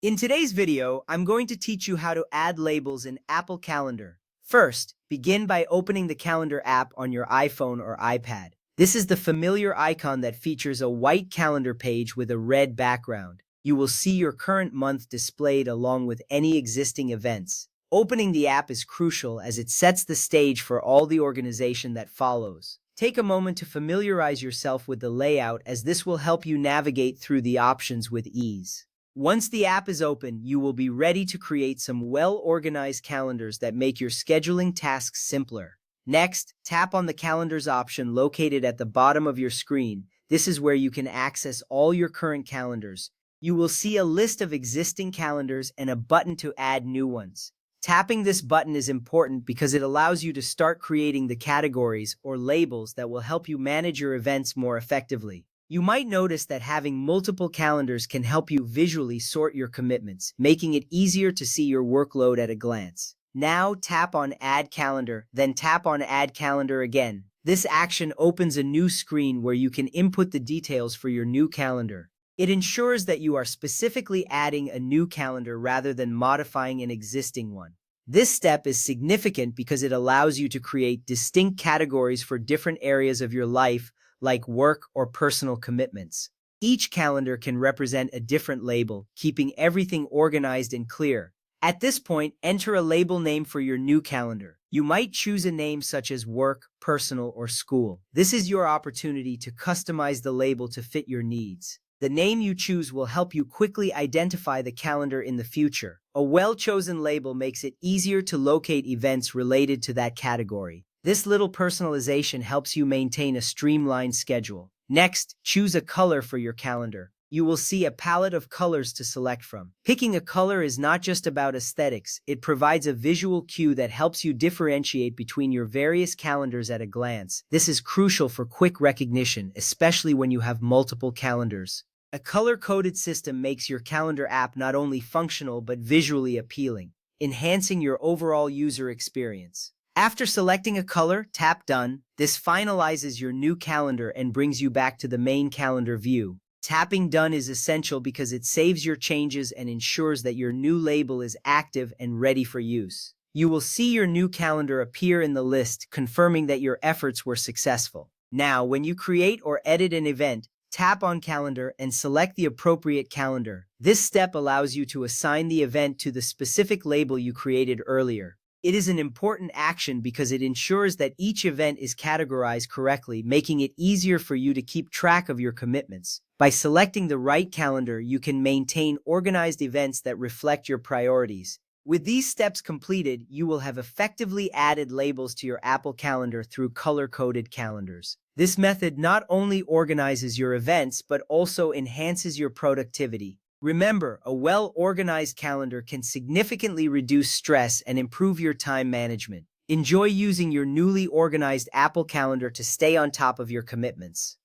In today's video, I'm going to teach you how to add labels in Apple Calendar. First, begin by opening the Calendar app on your iPhone or iPad. This is the familiar icon that features a white calendar page with a red background. You will see your current month displayed along with any existing events. Opening the app is crucial as it sets the stage for all the organization that follows. Take a moment to familiarize yourself with the layout as this will help you navigate through the options with ease. Once the app is open, you will be ready to create some well-organized calendars that make your scheduling tasks simpler. Next, tap on the Calendars option located at the bottom of your screen. This is where you can access all your current calendars. You will see a list of existing calendars and a button to add new ones. Tapping this button is important because it allows you to start creating the categories or labels that will help you manage your events more effectively. You might notice that having multiple calendars can help you visually sort your commitments, making it easier to see your workload at a glance. Now tap on Add Calendar, then tap on Add Calendar again. This action opens a new screen where you can input the details for your new calendar. It ensures that you are specifically adding a new calendar rather than modifying an existing one. This step is significant because it allows you to create distinct categories for different areas of your life, like work or personal commitments. Each calendar can represent a different label, keeping everything organized and clear. At this point, enter a label name for your new calendar. You might choose a name such as work, personal, or school. This is your opportunity to customize the label to fit your needs. The name you choose will help you quickly identify the calendar in the future. A well-chosen label makes it easier to locate events related to that category. This little personalization helps you maintain a streamlined schedule. Next, choose a color for your calendar. You will see a palette of colors to select from. Picking a color is not just about aesthetics, it provides a visual cue that helps you differentiate between your various calendars at a glance. This is crucial for quick recognition, especially when you have multiple calendars. A color-coded system makes your calendar app not only functional but visually appealing, enhancing your overall user experience. After selecting a color, tap Done. This finalizes your new calendar and brings you back to the main calendar view. Tapping Done is essential because it saves your changes and ensures that your new label is active and ready for use. You will see your new calendar appear in the list, confirming that your efforts were successful. Now, when you create or edit an event, tap on Calendar and select the appropriate calendar. This step allows you to assign the event to the specific label you created earlier. It is an important action because it ensures that each event is categorized correctly, making it easier for you to keep track of your commitments. By selecting the right calendar, you can maintain organized events that reflect your priorities. With these steps completed, you will have effectively added labels to your Apple Calendar through color-coded calendars. This method not only organizes your events, but also enhances your productivity. Remember, a well-organized calendar can significantly reduce stress and improve your time management. Enjoy using your newly organized Apple Calendar to stay on top of your commitments.